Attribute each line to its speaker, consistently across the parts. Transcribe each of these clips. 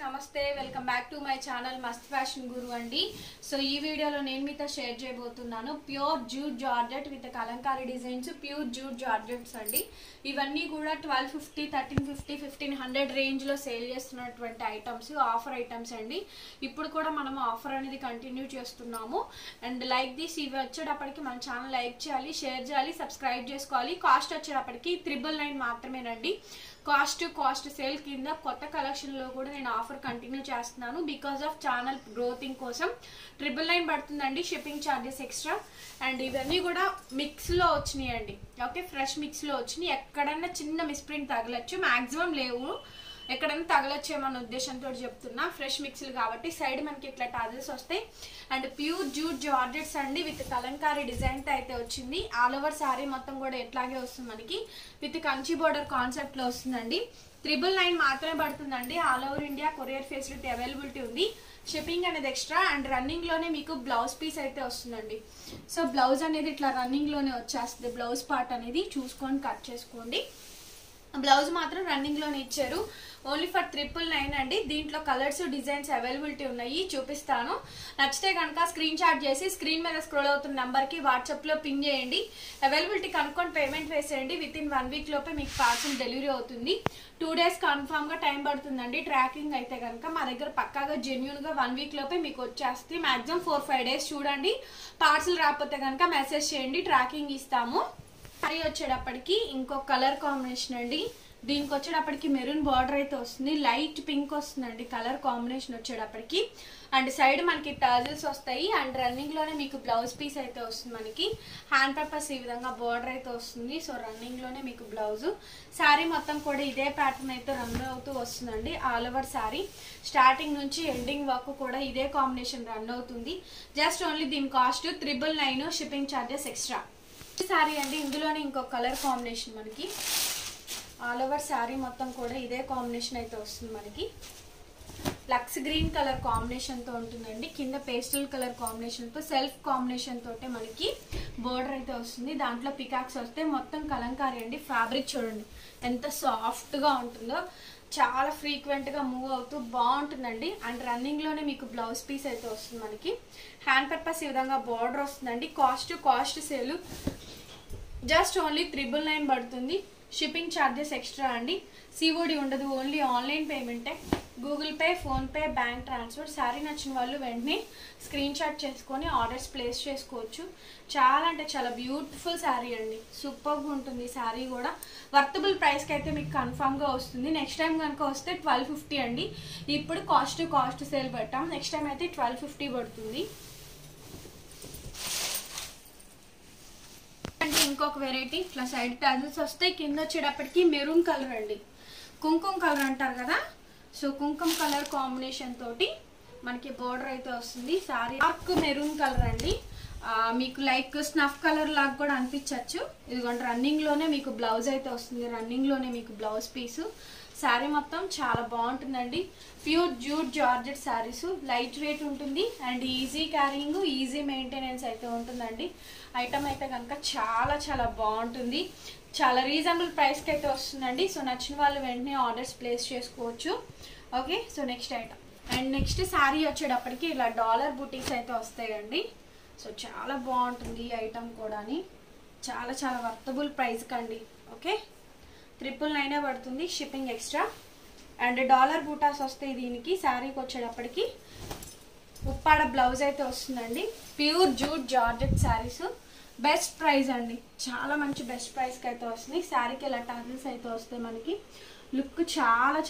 Speaker 1: నమస్తే welcome back to my channel మస్త్ fashion గురు అండి. సో ఈ వీడియోలో నేను మీతో షేర్ చేయబోతున్నాను pure jute georgette with Kalamkari designs, pure jute georgettes అండి. ఇవన్నీ కూడా 1250, 1350, 1500 రేంజ్ లో సేల్ చేస్తున్నటువంటి ఐటమ్స్, ఆఫర్ ఐటమ్స్ అండి. ఇప్పుడు కూడా మనం ఆఫర్ అనేది కంటిన్యూ చేస్తున్నాము. అండ్ లైక్ దిస్, ఇవి వచ్చేటప్పటికి మన ఛానల్ లైక్ చేయాలి, షేర్ చేయాలి, సబ్స్క్రైబ్ చేసుకోవాలి. కాస్ట్ వచ్చేటప్పటికి 999 మాత్రమేనండి. కాస్ట్ సేల్ కింద కొత్త కలెక్షన్ లో కూడా నేను ఆఫర్ కంటిన్యూ చేస్తున్నాను. బికాస్ ఆఫ్ ఛానల్ గ్రోతింగ్ కోసం 999 పడుతుందండి. Shipping charges extra. అండ్ ఇవన్నీ కూడా మిక్స్ లో వచ్చినాయండి. ఓకే, ఫ్రెష్ మిక్స్ లో వచ్చినాయి. ఎక్కడన్నా చిన్న మిస్ప్రింట్ తగలచ్చు, మాక్సిమం లేవు, ఎక్కడైనా తగలొచ్చేమన్న ఉద్దేశంతో చెప్తున్నా. ఫ్రెష్ మిక్స్లు కాబట్టి సైడ్ మనకి ఇట్లా టాజెస్ వస్తాయి. అండ్ ప్యూర్ జూట్ జార్జెట్స్ అండి విత్ కలంకారీ డిజైన్ తో అయితే వచ్చింది. ఆల్ ఓవర్ సారీ మొత్తం కూడా ఎట్లాగే వస్తుంది మనకి, విత్ కంచి బోర్డర్ కాన్సెప్ట్ లో వస్తుందండి. 999 మాత్రమే పడుతుందండి. All over India courier facility availability ఉంది. షిప్పింగ్ అనేది ఎక్స్ట్రా. అండ్ రన్నింగ్ లోనే మీకు బ్లౌజ్ పీస్ అయితే వస్తుందండి. సో బ్లౌజ్ అనేది ఇట్లా రన్నింగ్ లోనే వచ్చేస్తుంది. బ్లౌజ్ పార్ట్ అనేది చూసుకొని కట్ చేసుకోండి. బ్లౌజ్ మాత్రం రన్నింగ్ లోనే ఇచ్చారు. ఓన్లీ ఫర్ 999 అండి. దీంట్లో కలర్స్, డిజైన్స్ అవైలబిలిటీ ఉన్నాయి, చూపిస్తాను. నచ్చితే కనుక స్క్రీన్ షాట్ చేసి స్క్రీన్ మీద స్క్రోల్ అవుతున్న నెంబర్ కి వాట్సాప్ లో పింగ్ చేయండి. అవైలబిలిటీ కనుక్కొని పేమెంట్ వేసేయండి. విత్ ఇన్ 1 వీక్ లోపే మీకు పార్సల్ డెలివరీ అవుతుంది. 2 డేస్ కన్ఫామ్ గా టైం పడుతుందండి. ట్రాకింగ్ అయితే కనుక మా దగ్గర పక్కాగా జెన్యూన్ గా 1 వీక్ లోపే మీకు వచ్చేస్తుంది. మాక్సిమం 4-5 డేస్ చూడండి. పార్సల్ రాకపోతే కనుక మెసేజ్ చేయండి, ట్రాకింగ్ ఇస్తాము. సారీ వచ్చేటప్పటికి ఇంకో కలర్ కాంబినేషన్ అండి. దీనికి వచ్చేటప్పటికి మెరూన్ బార్డర్ అయితే వస్తుంది, లైట్ పింక్ వస్తుందండి కలర్ కాంబినేషన్ వచ్చేటప్పటికి. అండ్ సైడ్ మనకి టర్జల్స్ వస్తాయి. అండ్ రన్నింగ్ లోనే మీకు బ్లౌజ్ పీస్ అయితే వస్తుంది. మనకి హ్యాండ్ పేపర్స్ ఈ విధంగా బార్డర్ అయితే వస్తుంది. సో రన్నింగ్ లోనే మీకు బ్లౌజ్. శారీ మొత్తం కూడా ఇదే ప్యాటర్న్ అయితే రన్ అవుతూ వస్తుందండి. ఆల్ ఓవర్ శారీ స్టార్టింగ్ నుంచి ఎండింగ్ వరకు కూడా ఇదే కాంబినేషన్ రన్ అవుతుంది. జస్ట్ ఓన్లీ దీని cost 999, shipping charges extra. Sari అండి, ఇందులోనే ఇంకో కలర్ కాంబినేషన్ మనకి. ఆల్ ఓవర్ శారీ మొత్తం కూడా ఇదే కాంబినేషన్ అయితే వస్తుంది. మనకి లక్స్ గ్రీన్ కలర్ కాంబినేషన్ తో ఉంటుందండి. కింద పేస్టల్ కలర్ కాంబినేషన్ తో సెల్ఫ్ కాంబినేషన్ తోటే మనకి బోర్డర్ అయితే వస్తుంది. దాంట్లో పికాక్స్ వస్తే మొత్తం కలంకారీ అండి. ఫ్యాబ్రిక్ చూడండి ఎంత సాఫ్ట్ గా ఉంటుందో, చాలా ఫ్రీక్వెంట్ గా మూవ్ అవుతూ బాగుంటుందండి. అండ్ రన్నింగ్ లోనే మీకు బ్లౌజ్ పీస్ అయితే వస్తుంది. మనకి హ్యాండ్ పర్పస్ ఈ విధంగా బార్డర్ వస్తుందండి. కాస్ట్ సేల్ జస్ట్ ఓన్లీ 999 పడుతుంది. షిప్పింగ్ ఛార్జెస్ ఎక్స్ట్రా అండి. సిఓడి ఉండదు, ఓన్లీ ఆన్లైన్ పేమెంటే. Google Pay, PhonePe, bank transfer. Sari నచ్చిన వాళ్ళు వెంటనే స్క్రీన్ షాట్ చేసుకొని ఆర్డర్స్ ప్లేస్ చేసుకోవచ్చు. చాలా అంటే చాలా బ్యూటిఫుల్ శారీ అండి. సూపర్గా ఉంటుంది శారీ కూడా. వర్తబుల్ ప్రైస్కి అయితే మీకు కన్ఫామ్గా వస్తుంది. నెక్స్ట్ టైం కనుక వస్తే 1250 అండి. ఇప్పుడు కాస్ట్ సేల్ పెట్టాం. నెక్స్ట్ టైం అయితే 1250 పడుతుంది. అంటే ఇంకొక వెరైటీ ఇట్లా సైడ్ టాజల్స్ వస్తాయి. కింద వచ్చేటప్పటికి మెరూన్ కలర్ అండి, కుంకుమ కలర్ అంటారు కదా. సో కుంకుమ కలర్ కాంబినేషన్ తోటి మనకి బోర్డర్ అయితే వస్తుంది. సారీ డార్క్ మెరూన్ కలర్ అండి. మీకు లైక్ స్నఫ్ కలర్ లాగా కూడా అనిపించవచ్చు. ఇదిగోండి రన్నింగ్ లోనే మీకు బ్లౌజ్ అయితే వస్తుంది. రన్నింగ్ లోనే మీకు బ్లౌజ్ పీసు. శారీ మొత్తం చాలా బాగుంటుందండి. Pure jute georgette saris, light weight ఉంటుంది. And easy carrying, easy maintenance అయితే ఉంటుందండి. ఐటమ్ అయితే కనుక చాలా బాగుంటుంది. చాలా రీజనబుల్ ప్రైస్కి అయితే వస్తుందండి. సో నచ్చిన వాళ్ళు వెంటనే ఆర్డర్స్ ప్లేస్ చేసుకోవచ్చు. Okay, so next item. And next sari వచ్చేటప్పటికి ఇలా డాలర్ బుటీస్ అయితే వస్తాయండి. సో చాలా బాగుంటుంది ఈ ఐటమ్ కూడా. చాలా వర్తబుల్ ప్రైస్ కండి. ఓకే, 999 పడుతుంది. Shipping extra. And dollar buttas వస్తాయి దీనికి. శారీకి వచ్చేటప్పటికి ఉప్పాడ బ్లౌజ్ అయితే వస్తుందండి. Pure jute georgette saris best price అండి. చాలా మంచి బెస్ట్ ప్రైస్కి అయితే వస్తుంది. శారీకి ఇలా టర్న్స్ అయితే వస్తాయి. మనకి లుక్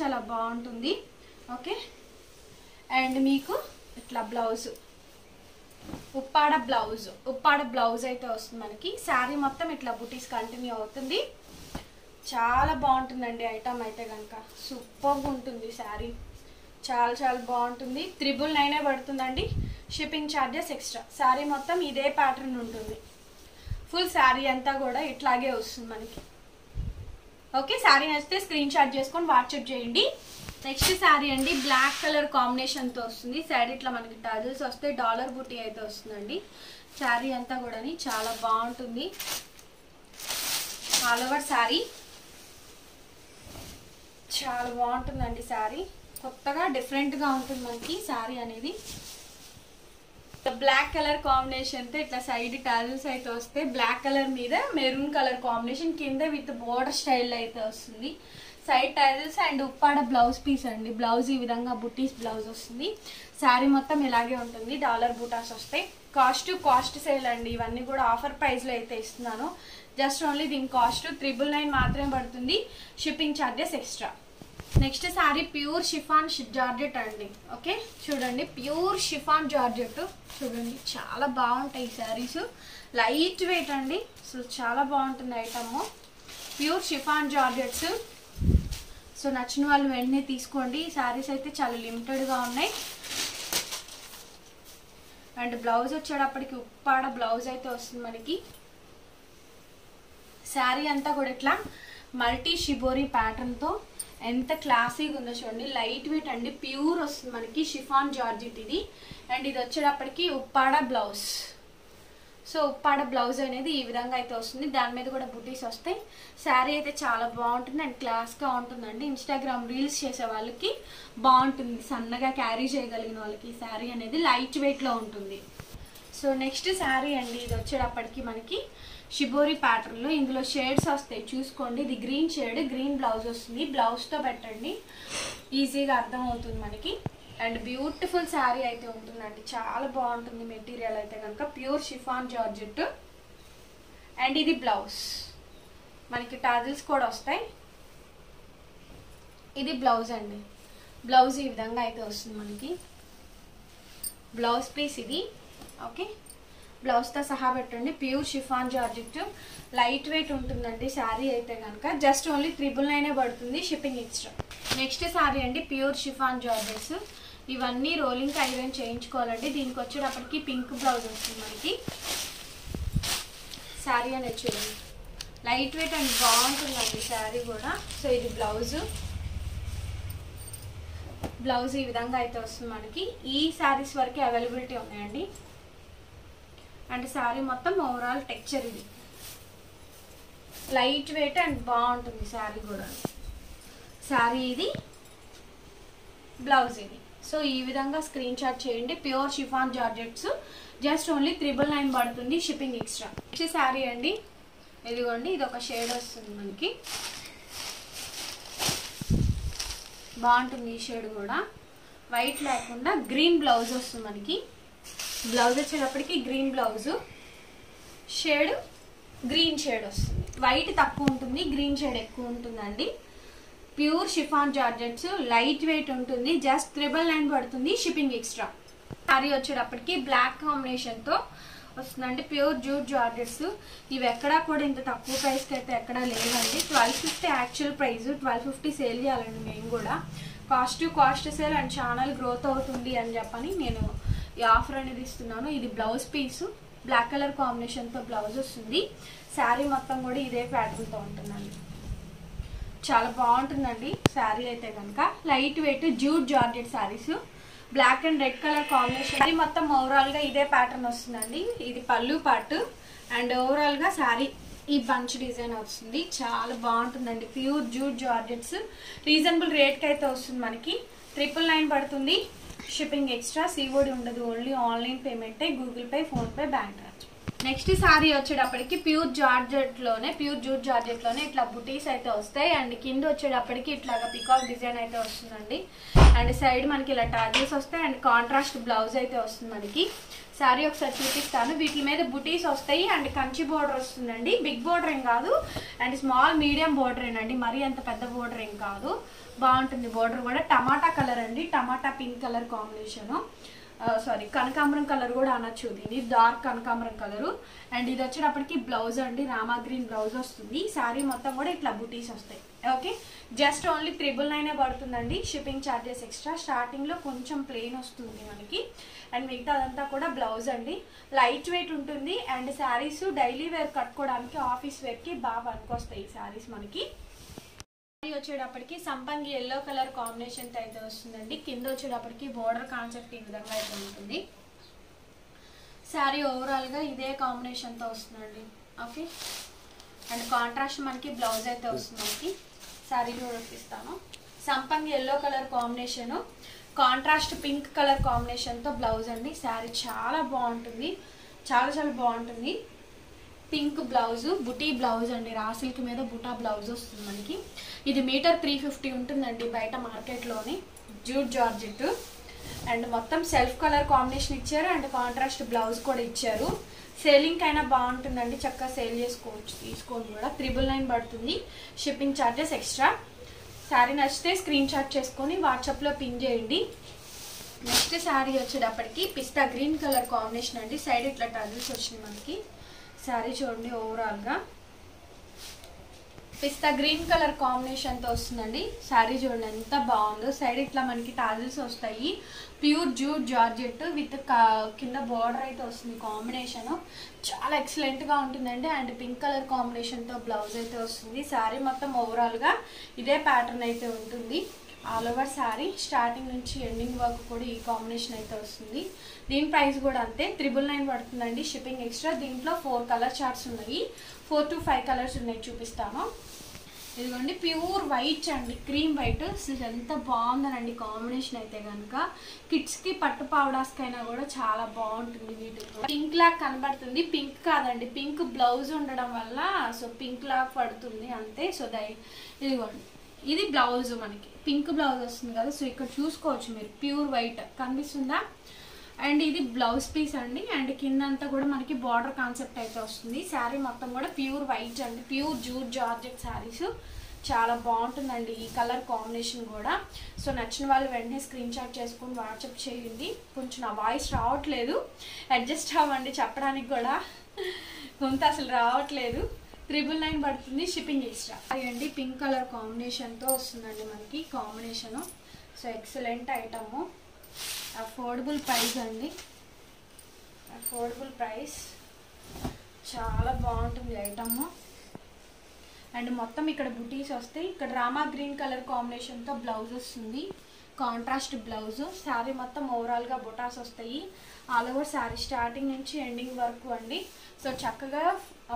Speaker 1: చాలా బాగుంటుంది. ఓకే, అండ్ మీకు ఇట్లా బ్లౌజ్ ఉప్పాడ బ్లౌజ్ అయితే వస్తుంది మనకి. శారీ మొత్తం ఇట్లా బుటీస్ కంటిన్యూ అవుతుంది. చాలా బాగుంటుందండి ఐటమ్ అయితే కనుక. సూపర్గా ఉంటుంది శారీ. చాలా బాగుంటుంది. 999 పడుతుందండి. Shipping charges extra. శారీ మొత్తం ఇదే ప్యాటర్న్ ఉంటుంది. ఫుల్ శారీ అంతా కూడా ఇట్లాగే వస్తుంది మనకి. ఓకే, శారీ నచ్చితే స్క్రీన్ షాట్ చేసుకొని వాట్సాప్ చేయండి. నెక్స్ట్ శారీ అండి, బ్లాక్ కలర్ కాంబినేషన్ తో వస్తుంది. సైడ్ ఇట్లా మనకి టజల్స్ వస్తే డాలర్ బుటీ అయితే వస్తుందండి. శారీ అంతా కూడా చాలా బాగుంటుంది. ఆల్ ఓవర్ శారీ చాలా బాగుంటుందండి. శారీ కొత్తగా డిఫరెంట్గా ఉంటుంది మనకి శారీ అనేది. బ్లాక్ కలర్ కాంబినేషన్ తో ఇట్లా సైడ్ టాజిల్స్ అయితే వస్తే బ్లాక్ కలర్ మీద మెరూన్ కలర్ కాంబినేషన్ కింద విత్ బోర్డర్ స్టైల్ అయితే వస్తుంది. Side tassels and Uppada blouse piece అండి. బ్లౌజ్ ఈ విధంగా బుట్టీస్ బ్లౌజ్ వస్తుంది. శారీ మొత్తం ఇలాగే ఉంటుంది. డాలర్ బూటాస్ వస్తాయి. కాస్ట్ సేల్ అండి. ఇవన్నీ కూడా ఆఫర్ ప్రైస్ లో అయితే ఇస్తున్నాను. జస్ట్ ఓన్లీ దీని కాస్ట్ 999 మాత్రమే పడుతుంది. Shipping charges extra. Next sari pure chiffon georgette అండి. ఓకే చూడండి, ప్యూర్ షిఫాన్ జార్జెట్ చూడండి, చాలా బాగుంటాయి శారీస్. లైట్ వెయిట్ అండి, అసలు చాలా బాగుంటుంది item. Pure chiffon georgettes. So నచ్చిన వాళ్ళు వెంటనే తీసుకోండి. శారీస్ అయితే చాలా లిమిటెడ్గా ఉన్నాయి. అండ్ బ్లౌజ్ వచ్చేటప్పటికి ఉప్పాడ బ్లౌజ్ అయితే వస్తుంది మనకి. శారీ అంతా కూడా ఇట్లా మల్టీ షిబోరీ ప్యాటర్న్తో ఎంత క్లాసీగా ఉందో చూడండి. లైట్ వెయిట్ అండి, ప్యూర్ వస్తుంది మనకి షిఫాన్ జార్జెట్ ఇది. అండ్ ఇది వచ్చేటప్పటికి Uppada blouse. So Uppada blouse అనేది ఈ విధంగా అయితే వస్తుంది. దాని మీద కూడా బుటీస్ వస్తాయి. శారీ అయితే చాలా బాగుంటుంది అండ్ క్లాస్గా ఉంటుందండి. ఇన్స్టాగ్రామ్ రీల్స్ చేసే వాళ్ళకి బాగుంటుంది. సన్నగా క్యారీ చేయగలిగిన వాళ్ళకి ఈ శారీ అనేది లైట్ వెయిట్లో ఉంటుంది. సో నెక్స్ట్ శారీ అండి. ఇది వచ్చేటప్పటికి మనకి షిబోరి ప్యాటర్న్లో ఇందులో షేడ్స్ వస్తాయి చూసుకోండి. ఇది గ్రీన్ షేడ్, గ్రీన్ బ్లౌజ్ వస్తుంది. బ్లౌజ్తో పెట్టండి, ఈజీగా అర్థం అవుతుంది మనకి. అండ్ బ్యూటిఫుల్ శారీ అయితే ఉంటుందండి. చాలా బాగుంటుంది మెటీరియల్ అయితే కనుక. Pure chiffon georgette. అండ్ ఇది బ్లౌజ్, మనకి టాజిల్స్ కూడా వస్తాయి. ఇది బ్లౌజ్ అండి. బ్లౌజ్ ఈ విధంగా అయితే వస్తుంది మనకి. బ్లౌజ్ పీస్ ఇది. ఓకే, బ్లౌజ్తో సహా పెట్టండి. Pure chiffon georgette, light weight ఉంటుందండి శారీ అయితే కనుక. జస్ట్ ఓన్లీ 999 పడుతుంది, షిప్పింగ్ ఎక్స్ట్రా. నెక్స్ట్ శారీ అండి, ప్యూర్ షిఫాన్ జార్జెట్స్. ఇవన్నీ రోలింగ్ ఐరన్ చేయించుకోవాలండి. దీనికి వచ్చేటప్పటికి పింక్ బ్లౌజ్ వస్తుంది మనకి. శారీ అనేది చూడండి, లైట్ వెయిట్ అండ్ బాగుంటుందండి శారీ కూడా. సో ఇది బ్లౌజ్. బ్లౌజ్ ఈ విధంగా అయితే వస్తుంది మనకి. ఈ శారీస్ వరకు అవైలబిలిటీ ఉన్నాయండి. అండ్ శారీ మొత్తం ఓవరాల్ టెక్చర్ ఇది లైట్ వెయిట్ అండ్ బాగుంటుంది శారీ కూడా. శారీ ఇది, బ్లౌజ్ ఇది. సో ఈ విధంగా స్క్రీన్ షాట్ చేయండి. Pure chiffon georgettes, just only 999 పడుతుంది, షిప్పింగ్ ఎక్స్ట్రా. నెక్స్ట్ శారీ అండి. ఇదిగోండి, ఇది ఒక షేడ్ వస్తుంది మనకి. బాగుంటుంది ఈ షేడ్ కూడా. వైట్ లేకుండా గ్రీన్ బ్లౌజ్ వస్తుంది మనకి. బ్లౌజ్ వచ్చేటప్పటికి green blouse, shade green shade వస్తుంది. వైట్ తక్కువ ఉంటుంది, గ్రీన్ షేడ్ ఎక్కువ ఉంటుందండి. Pure chiffon georgettes, light weight ఉంటుంది. జస్ట్ 999 పడుతుంది, షిప్పింగ్ ఎక్స్ట్రా. శారీ వచ్చేటప్పటికి బ్లాక్ కాంబినేషన్తో వస్తుందండి. Pure jute georgettes. ఇవి ఎక్కడా కూడా ఇంత తక్కువ ప్రైస్కి అయితే ఎక్కడా లేవండి. 1250 యాక్చువల్ ప్రైస్, 1250 సేల్ చేయాలండి మేము కూడా. Cost sale and channel growth అవుతుంది అని చెప్పని నేను ఈ ఆఫర్ అనేది ఇస్తున్నాను. ఇది బ్లౌజ్ పీసు, బ్లాక్ కలర్ కాంబినేషన్తో బ్లౌజ్ వస్తుంది. శారీ మొత్తం కూడా ఇదే ప్యాటర్న్తో ఉంటుందండి. చాలా బాగుంటుందండి శారీ అయితే కనుక. Light weight jute georgette saris, black and red colour combination. Sari మొత్తం ఓవరాల్గా ఇదే ప్యాటర్న్ వస్తుందండి. ఇది పళ్ళు పార్ట్ అండ్ ఓవరాల్గా శారీ ఈ బంచ్ డిజైన్ వస్తుంది. చాలా బాగుంటుందండి. ప్యూర్ జూట్ జార్జెట్స్, రీజనబుల్ రేట్కి అయితే వస్తుంది మనకి. 999 పడుతుంది, షిప్పింగ్ ఎక్స్ట్రా. సిఓడి ఉండదు, ఓన్లీ ఆన్లైన్ పేమెంటే, Google Pay, PhonePe, bank transfer. Next sari వచ్చేటప్పటికి ప్యూర్ జార్జెట్లోనే, ప్యూర్ జూట్ జార్జెట్లోనే ఇట్లా బుటీస్ అయితే వస్తాయి. అండ్ కింద వచ్చేటప్పటికి ఇట్లాగా పికాక్ డిజైన్ అయితే వస్తుందండి. అండ్ సైడ్ మనకి ఇలా టాజిల్స్ వస్తాయి. అండ్ కాంట్రాస్ట్ బ్లౌజ్ అయితే వస్తుంది మనకి. శారీ ఒకసారి చూపిస్తాను. వీటి మీద బుటీస్ వస్తాయి అండ్ కంచి బోర్డర్ వస్తుందండి. బిగ్ బోర్డర్ ఏం కాదు, అండ్ స్మాల్ మీడియం బోర్డర్ ఏనండి, మరీ అంత పెద్ద బోర్డర్ ఏం కాదు. బాగుంటుంది బోర్డర్ కూడా. టమాటా కలర్ అండి, టమాటా పింక్ కలర్ కాంబినేషను. సారీ, కనకాంబరం కలర్ కూడా అనొచ్చు. ఇది డార్క్ కనకాంబరం కలరు. అండ్ ఇది వచ్చేటప్పటికి బ్లౌజ్ అండి, రామా గ్రీన్ బ్లౌజ్ వస్తుంది. శారీ మొత్తం కూడా ఇట్లా బుటీస్ వస్తాయి. ఓకే, జస్ట్ ఓన్లీ 999 పడుతుందండి, షిప్పింగ్ ఛార్జెస్ ఎక్స్ట్రా. స్టార్టింగ్లో కొంచెం ప్లెయిన్ వస్తుంది మనకి. అండ్ మిగతా అదంతా కూడా బ్లౌజ్ అండి. లైట్ వెయిట్ ఉంటుంది. అండ్ శారీస్ డైలీ వేర్ కట్టుకోవడానికి, ఆఫీస్ వేర్కి బాగా పనికొస్తాయి ఈ శారీస్ మనకి. వచ్చేటప్పటికి సంపంగి ఎల్లో కలర్ కాంబినేషన్ అయితే వస్తుందండి. కింద వచ్చేటప్పటికి బోర్డర్ కాన్సెప్ట్ ఈ విధంగా అయితే ఉంటుంది. శారీ ఓవరాల్ గా ఇదే కాంబినేషన్ తో వస్తుందండి. ఓకే, అండ్ కాంట్రాస్ట్ మనకి బ్లౌజ్ అయితే వస్తుంది మనకి. శారీ చూపిస్తాను. సంపంగి yellow colour combination, contrast pink colour కాంబినేషన్తో బ్లౌజ్ అండి. శారీ చాలా బాగుంటుంది, చాలా చాలా బాగుంటుంది. పింక్ బ్లౌజు, బుటీ బ్లౌజ్ అండి, రా సిల్క్ మీద బుటా బ్లౌజ్ వస్తుంది మనకి. ఇది మీటర్ 350 ఉంటుందండి బయట మార్కెట్లోని. జూట్ జార్జెట్ అండ్ మొత్తం సెల్ఫ్ కలర్ కాంబినేషన్ ఇచ్చారు అండ్ కాంట్రాస్ట్ బ్లౌజ్ కూడా ఇచ్చారు. సేలింగ్ అయినా బాగుంటుందండి, చక్కగా సేల్ చేసుకోవచ్చు, తీసుకొని కూడా. 999 పడుతుంది, షిప్పింగ్ ఛార్జెస్ ఎక్స్ట్రా. శారీ నచ్చితే స్క్రీన్ షాట్ చేసుకొని వాట్సాప్లో పిన్ చేయండి. నెక్స్ట్ శారీ వచ్చేటప్పటికి పిస్తా గ్రీన్ కలర్ కాంబినేషన్ అండి. సైడ్ ఇట్లా టజిల్స్ వచ్చినాయి మనకి. శారీ చూడండి, ఓవరాల్గా పిస్తా గ్రీన్ కలర్ కాంబినేషన్తో వస్తుందండి. శారీ చూడండి ఎంత బాగుందో. సైడ్ ఇట్లా మనకి టాజిల్స్ వస్తాయి. ప్యూర్ జూట్ జార్జెట్ విత్ కింద బార్డర్ అయితే వస్తుంది. కాంబినేషన్ చాలా ఎక్సలెంట్గా ఉంటుందండి. అండ్ పింక్ కలర్ కాంబినేషన్తో బ్లౌజ్ అయితే వస్తుంది. శారీ మొత్తం ఓవరాల్గా ఇదే ప్యాటర్న్ అయితే ఉంటుంది. ఆల్ ఓవర్ శారీ స్టార్టింగ్ నుంచి ఎండింగ్ వరకు కూడా ఈ కాంబినేషన్ అయితే వస్తుంది. దీని ప్రైస్ కూడా అంతే, 999 పడుతుందండి, షిప్పింగ్ ఎక్స్ట్రా. దీంట్లో 4 కలర్ చార్ట్స్ ఉన్నాయి, 4 to 5 కలర్స్ ఉన్నాయి, చూపిస్తాను. ఇదిగోండి ప్యూర్ వైట్ అండి, క్రీమ్ వైట్. అసలు ఎంత బాగుందనండి కాంబినేషన్ అయితే కనుక. కిడ్స్కి పట్టు పావడాస్కైనా కూడా చాలా బాగుంటుంది. వీటిలో పింక్ లాగా కనబడుతుంది, పింక్ కాదండి, పింక్ బ్లౌజ్ ఉండడం వల్ల సో పింక్ లాగా పడుతుంది అంతే. సో ఇదిగోండి, ఇది బ్లౌజ్ మనకి పింక్ బ్లౌజ్ వస్తుంది కదా. సో ఇక్కడ చూసుకోవచ్చు మీరు, ప్యూర్ వైట్ కనిపిస్తుందా. అండ్ ఇది బ్లౌజ్ పీస్ అండి. అండ్ కిందంతా కూడా మనకి బార్డర్ కాన్సెప్ట్ అయితే వస్తుంది. శారీ మొత్తం కూడా ప్యూర్ వైట్ అండి, ప్యూర్ జూట్ జార్జెట్ శారీస్. చాలా బాగుంటుందండి ఈ కలర్ కాంబినేషన్ కూడా. సో నచ్చిన వాళ్ళు వెంటనే స్క్రీన్ షాట్ చేసుకుని వాట్సాప్ చేయండి. కొంచెం నా వాయిస్ రావట్లేదు, అడ్జస్ట్ అవ్వండి, చెప్పడానికి కూడా కొంత అసలు రావట్లేదు. 999 పడుతుంది, షిప్పింగ్ ఎక్స్ట్రా అండి. పింక్ కలర్ కాంబినేషన్తో వస్తుందండి మనకి combination. So excellent item, affordable price అండి, అఫోర్డబుల్ ప్రైస్. చాలా బాగుంటుంది ఐటమ్. అండ్ మొత్తం ఇక్కడ బుటీస్ వస్తాయి. ఇక్కడ రామా గ్రీన్ కలర్ కాంబినేషన్తో బ్లౌజ్ వస్తుంది, కాంట్రాస్ట్ బ్లౌజ్. శారీ మొత్తం ఓవరాల్గా బుటాస్ వస్తాయి. ఆల్ ఓవర్ శారీ స్టార్టింగ్ నుంచి ఎండింగ్ వరకు అండి. సో చక్కగా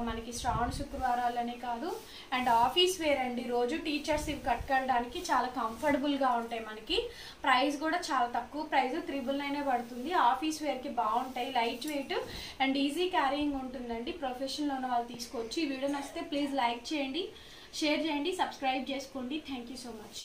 Speaker 1: మనకి శ్రావణ శుక్రవారాలనే కాదు అండ్ ఆఫీస్ వేర్ అండి. రోజు టీచర్స్ ఇవి కట్టుకెళ్ళడానికి చాలా కంఫర్టబుల్గా ఉంటాయి మనకి. ప్రైస్ కూడా చాలా తక్కువ ప్రైస్, 999 పడుతుంది. ఆఫీస్ వేర్కి బాగుంటాయి, light weight and easy carrying ఉంటుందండి. ప్రొఫెషనల్ ఉన్న వాళ్ళు తీసుకోవచ్చు. ఈ వీడియో నచ్చితే ప్లీజ్ లైక్ చేయండి, షేర్ చేయండి, సబ్స్క్రైబ్ చేసుకోండి. Thank you so much.